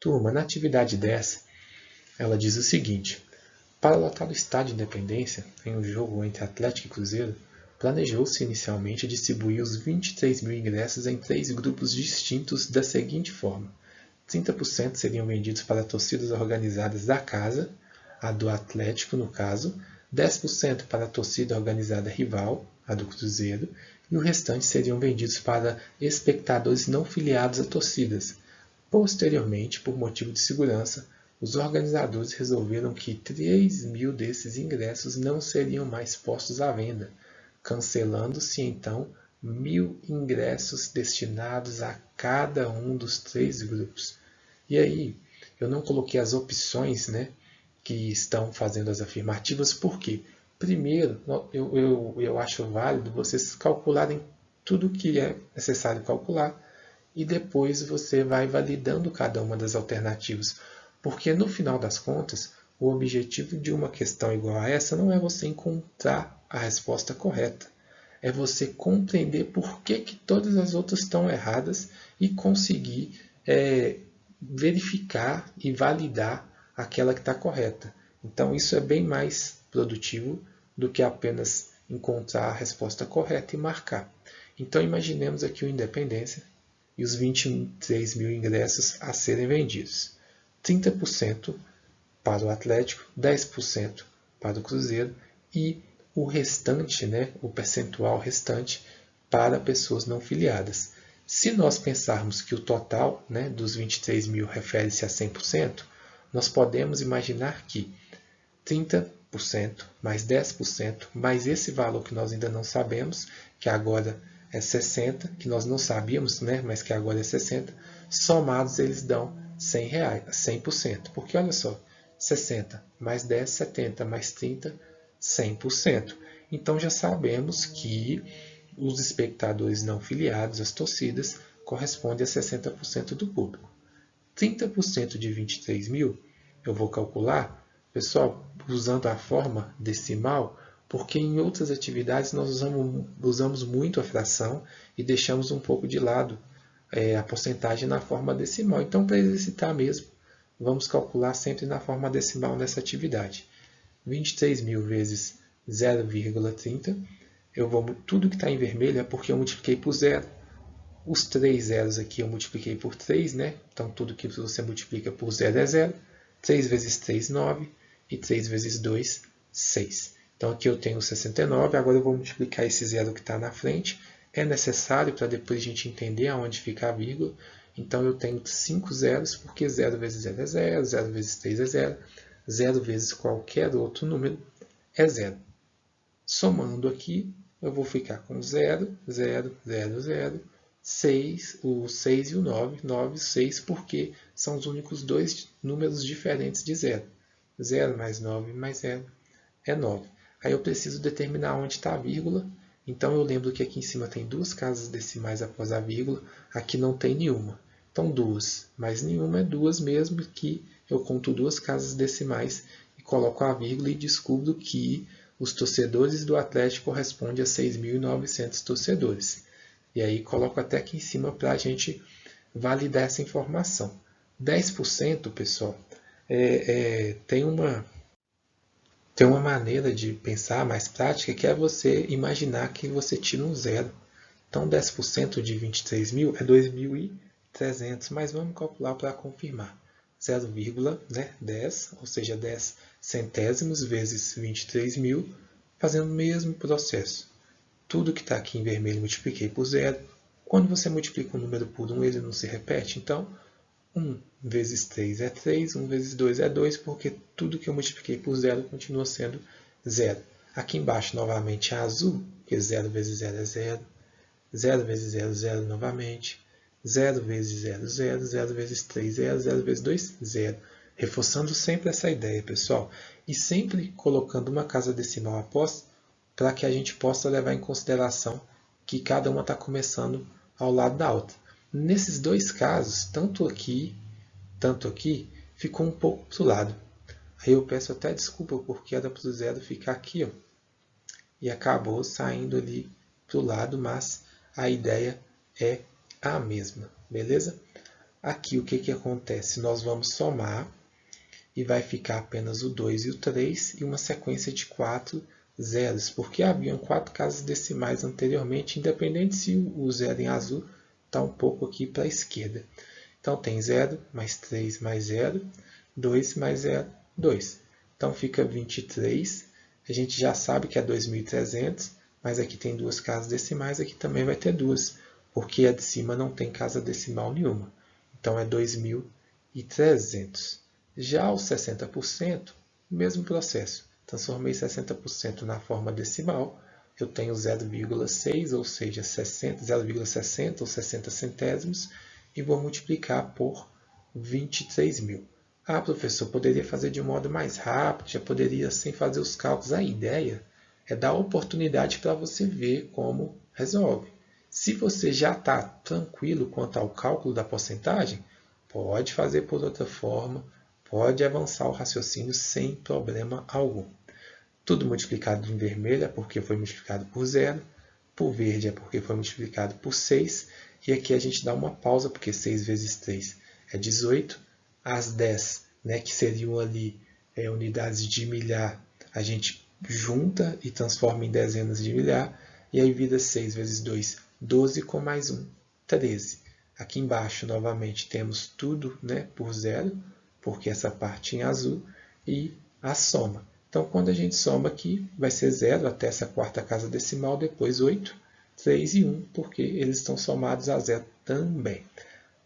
Turma, na atividade 10, ela diz o seguinte: para lotar o estádio Independência, em um jogo entre Atlético e Cruzeiro, planejou-se inicialmente distribuir os 23 mil ingressos em 3 grupos distintos da seguinte forma: 30% seriam vendidos para torcidas organizadas da casa, a do Atlético no caso, 10% para a torcida organizada rival, a do Cruzeiro, e o restante seriam vendidos para espectadores não filiados a torcidas. Posteriormente, por motivo de segurança, os organizadores resolveram que 3 mil desses ingressos não seriam mais postos à venda, cancelando-se então 1.000 ingressos destinados a cada um dos 3 grupos. E aí, eu não coloquei as opções, que estão fazendo as afirmativas, porque, primeiro, eu acho válido vocês calcularem tudo o que é necessário calcular e depois você vai validando cada uma das alternativas. Porque, no final das contas, o objetivo de uma questão igual a essa não é você encontrar a resposta correta. É você compreender por que todas as outras estão erradas e conseguir verificar e validar aquela que está correta. Então, isso é bem mais produtivo do que apenas encontrar a resposta correta e marcar. Então, imaginemos aqui o Independência e os 23 mil ingressos a serem vendidos. 30% para o Atlético, 10% para o Cruzeiro e o restante, o percentual restante para pessoas não filiadas. Se nós pensarmos que o total dos 23 mil refere-se a 100%, nós podemos imaginar que 30% mais 10% mais esse valor que nós ainda não sabemos, que agora é 60, que nós não sabíamos, mas que agora é 60, somados eles dão R$100, 100%. Porque olha só, 60 mais 10, 70 mais 30, 100%. Então já sabemos que os espectadores não filiados, as torcidas, correspondem a 60% do público. 30% de 23 mil, eu vou calcular, pessoal, usando a forma decimal, porque em outras atividades nós usamos muito a fração e deixamos um pouco de lado a porcentagem na forma decimal. Então, para exercitar mesmo, vamos calcular sempre na forma decimal nessa atividade. 23 mil vezes 0,30, tudo que está em vermelho é porque eu multipliquei por zero. Os 3 zeros aqui eu multipliquei por 3, Então, tudo que você multiplica por zero é zero. 3 vezes 3, 9. E 3 vezes 2, 6. Então, aqui eu tenho 69. Agora eu vou multiplicar esse zero que está na frente. É necessário para depois a gente entender aonde fica a vírgula. Então, eu tenho 5 zeros, porque 0 vezes 0 é 0, 0 vezes 3 é 0, 0 vezes qualquer outro número é 0. Somando aqui, eu vou ficar com 0, 0, 0, 0, 6, o 6 e o 9, 9 e 6, porque são os únicos dois números diferentes de 0. 0 mais 9 mais 0 é 9. Aí eu preciso determinar onde está a vírgula. Então eu lembro que aqui em cima tem 2 casas decimais após a vírgula, aqui não tem nenhuma. Então 2 mais nenhuma é 2 mesmo, que eu conto 2 casas decimais e coloco a vírgula e descubro que os torcedores do Atlético correspondem a 6.900 torcedores. E aí coloco até aqui em cima para a gente validar essa informação. 10%, pessoal, tem uma maneira de pensar mais prática, que é você imaginar que você tira um zero. Então, 10% de 23 mil é 2.300, mas vamos calcular para confirmar. 0,10, ou seja, 10 centésimos vezes 23 mil, fazendo o mesmo processo. Tudo que está aqui em vermelho multipliquei por zero. Quando você multiplica um número por 1, ele não se repete. Então, 1 vezes 3 é 3, 1 vezes 2 é 2, porque tudo que eu multipliquei por zero continua sendo zero. Aqui embaixo, novamente, é azul, porque 0 vezes 0 é 0. 0 vezes 0, 0 novamente. 0 vezes 0, 0. 0 vezes 3, 0. 0 vezes 2, 0. Reforçando sempre essa ideia, pessoal. E sempre colocando uma casa decimal após, para que a gente possa levar em consideração que cada uma está começando ao lado da outra. Nesses dois casos, tanto aqui, ficou um pouco para o lado. Aí eu peço até desculpa, porque era para o zero ficar aqui, e acabou saindo ali para o lado, mas a ideia é a mesma, beleza? Aqui o que acontece? Nós vamos somar e vai ficar apenas o 2 e o 3 e uma sequência de 4 zeros, porque haviam 4 casas decimais anteriormente, independente se o zero em azul está um pouco aqui para a esquerda. Então tem 0, mais 3, mais 0, 2 mais 0, 2. Então fica 23. A gente já sabe que é 2.300, mas aqui tem 2 casas decimais, aqui também vai ter 2, porque a de cima não tem casa decimal nenhuma. Então é 2.300. Já os 60%, mesmo processo. Transformei 60% na forma decimal, eu tenho 0,6, ou seja, 0,60 ou 60 centésimos, e vou multiplicar por 23.000. Ah, professor, poderia fazer de um modo mais rápido, já poderia sem fazer os cálculos. A ideia é dar oportunidade para você ver como resolve. Se você já está tranquilo quanto ao cálculo da porcentagem, pode fazer por outra forma, pode avançar o raciocínio sem problema algum. Tudo multiplicado em vermelho é porque foi multiplicado por 0, por verde é porque foi multiplicado por 6, e aqui a gente dá uma pausa, porque 6 vezes 3 é 18, as 10, né, que seriam ali unidades de milhar, a gente junta e transforma em dezenas de milhar, e aí vira 6 vezes 2, 12, com mais 1, 13. Aqui embaixo, novamente, temos tudo, né, por 0, porque essa parte em azul, e a soma. Então, quando a gente soma aqui, vai ser 0 até essa quarta casa decimal, depois 8, 3 e 1, porque eles estão somados a 0 também.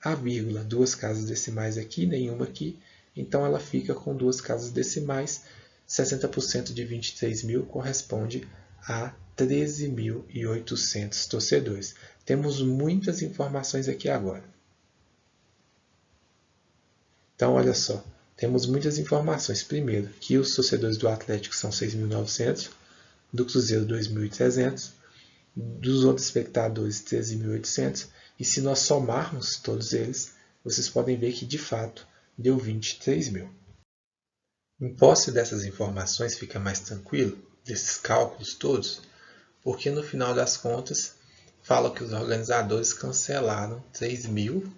A vírgula, 2 casas decimais aqui, nenhuma aqui, então ela fica com 2 casas decimais. 60% de 23.000 corresponde a 13.800 torcedores. Temos muitas informações aqui agora. Então, olha só, temos muitas informações. Primeiro, que os torcedores do Atlético são 6.900, do Cruzeiro 2.300, dos outros espectadores 13.800, e se nós somarmos todos eles, vocês podem ver que de fato deu 23.000. Em posse dessas informações fica mais tranquilo, desses cálculos todos, porque no final das contas fala que os organizadores cancelaram 3.000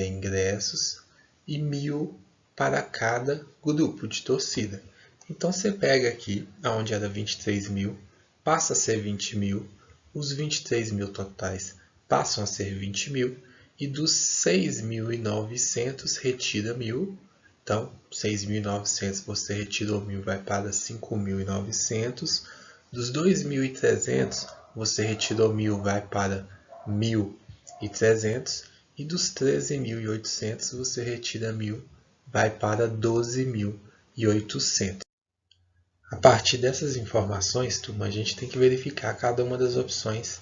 ingressos e 1.000 para cada grupo de torcida. Então você pega aqui, onde era 23.000, passa a ser 20.000, os 23.000 totais passam a ser 20.000, e dos 6.900 retira 1.000. Então, 6.900 você retirou 1.000, vai para 5.900. Dos 2.300 você retirou 1.000, vai para 1.300. E dos 13.800 você retira 1.000, vai para 12.800. A partir dessas informações, turma, a gente tem que verificar cada uma das opções.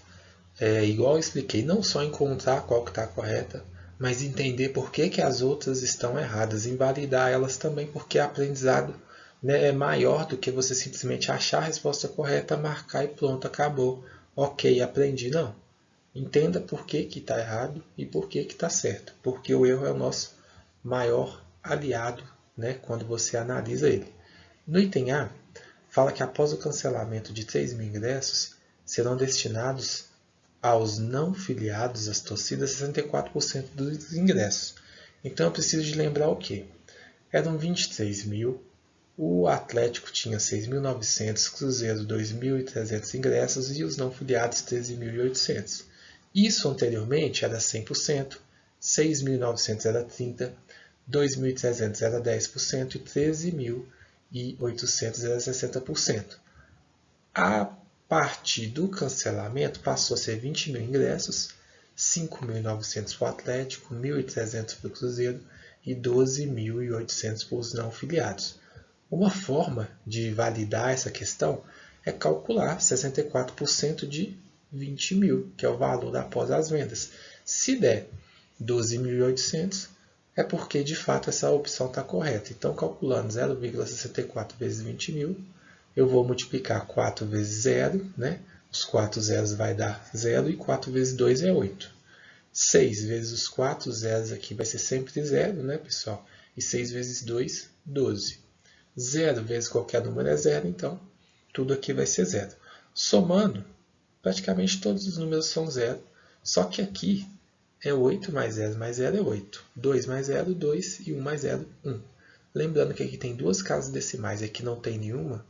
Igual eu expliquei, não só encontrar qual que está correta, mas entender por que as outras estão erradas, invalidar elas também, porque o aprendizado, né, é maior do que você simplesmente achar a resposta correta, marcar e pronto, acabou. Ok, aprendi. Não. Entenda por que está errado e por que está certo, porque o erro é o nosso maior aliado, né, quando você analisa ele. No item A, fala que após o cancelamento de 3.000 ingressos, serão destinados aos não filiados às torcidas 64% dos ingressos. Então eu preciso de lembrar o quê? Eram 23.000, o Atlético tinha 6.900, Cruzeiro 2.300 ingressos e os não filiados 13.800. Isso anteriormente era 100%, 6.900 era 30%, 2.300 era 10% e 13.800 era 60%. A partir do cancelamento passou a ser 20.000 ingressos, 5.900 para o Atlético, 1.300 para o Cruzeiro e 12.800 para os não filiados. Uma forma de validar essa questão é calcular 64% de 20.000, que é o valor após as vendas. Se der 12.800, é porque de fato essa opção está correta. Então, calculando 0,64 vezes 20.000, eu vou multiplicar 4 vezes 0, né? Os 4 zeros vai dar 0 e 4 vezes 2 é 8. 6 vezes os 4 zeros aqui vai ser sempre 0, né, pessoal? E 6 vezes 2, 12. 0 vezes qualquer número é 0, então tudo aqui vai ser 0. Somando, praticamente todos os números são 0, só que aqui é 8, mais 0 mais 0 é 8. 2 mais 0, 2 e 1 mais 0, 1. Lembrando que aqui tem duas casas decimais e aqui não tem nenhuma.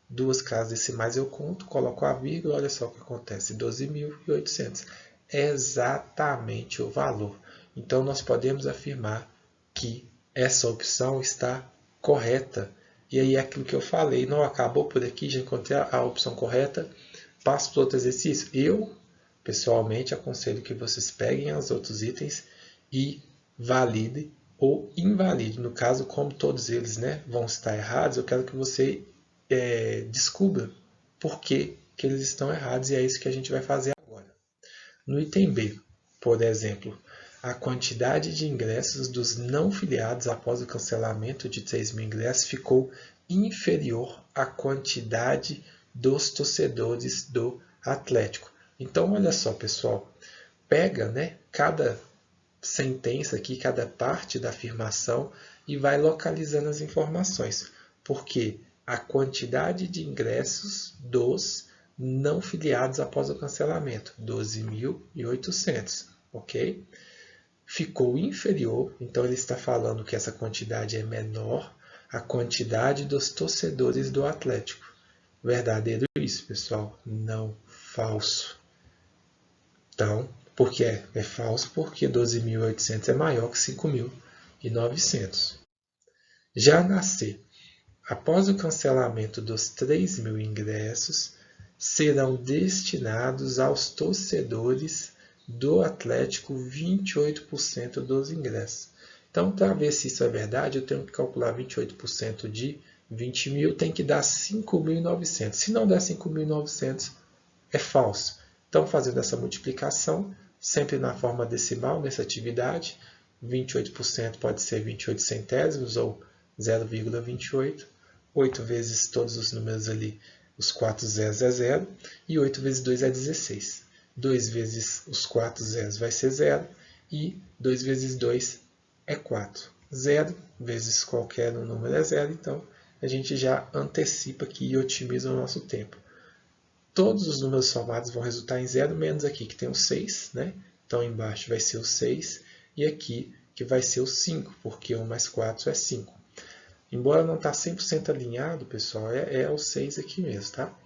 Duas casas decimais eu conto, coloco a vírgula, olha só o que acontece, 12.800. É exatamente o valor. Então, nós podemos afirmar que essa opção está correta. E aí, aquilo que eu falei, não acabou por aqui, já encontrei a opção correta, passo para o outro exercício. Eu, pessoalmente, aconselho que vocês peguem os outros itens e validem ou invalide. No caso, como todos eles, né, vão estar errados, eu quero que você descubra por que eles estão errados, e é isso que a gente vai fazer agora. No item B, por exemplo, a quantidade de ingressos dos não filiados após o cancelamento de 3.000 ingressos ficou inferior à quantidade dos torcedores do Atlético. Então, olha só, pessoal, pega, né, cada sentença aqui, cada parte da afirmação e vai localizando as informações. Porque a quantidade de ingressos dos não filiados após o cancelamento, 12.800, ok? Ficou inferior, então ele está falando que essa quantidade é menor à quantidade dos torcedores do Atlético. Verdadeiro isso, pessoal? Não, falso. Então, por que é falso? Porque 12.800 é maior que 5.900. Já na C, após o cancelamento dos 3.000 ingressos, serão destinados aos torcedores do Atlético 28% dos ingressos. Então, para ver se isso é verdade, eu tenho que calcular 28% de 20.000, tem que dar 5.900. Se não der 5.900, é falso. Então, fazendo essa multiplicação, sempre na forma decimal, nessa atividade, 28% pode ser 28 centésimos ou 0,28. 8 vezes todos os números ali, os 4 zeros é 0, e 8 vezes 2 é 16. 2 vezes os 4 zeros vai ser 0, e 2 vezes 2 é 4. 0 vezes qualquer número é 0, então a gente já antecipa aqui e otimiza o nosso tempo. Todos os números somados vão resultar em 0, menos aqui que tem o 6, né? Então embaixo vai ser o 6, e aqui que vai ser o 5, porque 1 mais 4 é 5. Embora não está 100% alinhado, pessoal, é o 6 aqui mesmo, tá?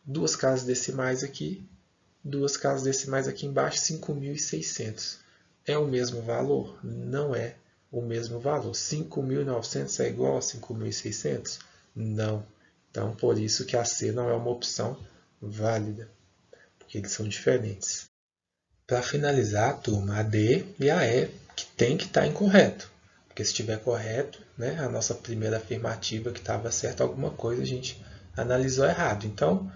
Duas casas decimais aqui, duas casas decimais aqui embaixo, 5.600. É o mesmo valor? Não é o mesmo valor. 5.900 é igual a 5.600? Não. Então, por isso que a C não é uma opção válida, porque eles são diferentes. Para finalizar, turma, a D e a E, que tem que estar incorreto. Porque se estiver correto, né, a nossa primeira afirmativa que estava certa alguma coisa, a gente analisou errado. Então,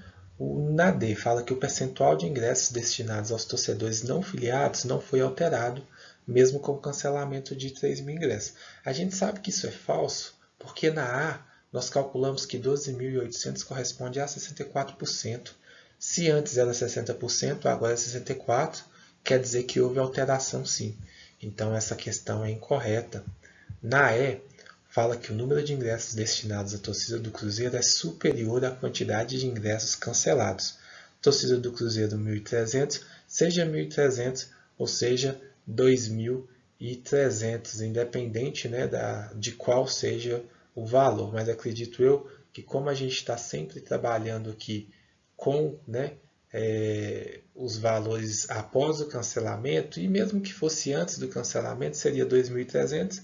na D fala que o percentual de ingressos destinados aos torcedores não filiados não foi alterado, mesmo com o cancelamento de 3.000 ingressos. A gente sabe que isso é falso, porque na A nós calculamos que 12.800 corresponde a 64%. Se antes era 60%, agora é 64%, quer dizer que houve alteração sim. Então, essa questão é incorreta. Na E, fala que o número de ingressos destinados à torcida do Cruzeiro é superior à quantidade de ingressos cancelados. Torcida do Cruzeiro 1.300, seja 1.300 ou seja 2.300, independente, né, de qual seja o valor. Mas acredito eu que como a gente está sempre trabalhando aqui com, né, os valores após o cancelamento, e mesmo que fosse antes do cancelamento, seria 2.300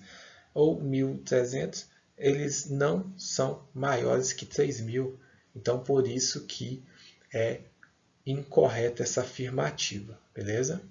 ou 1.300, eles não são maiores que 3.000. Então, por isso que é incorreta essa afirmativa, beleza?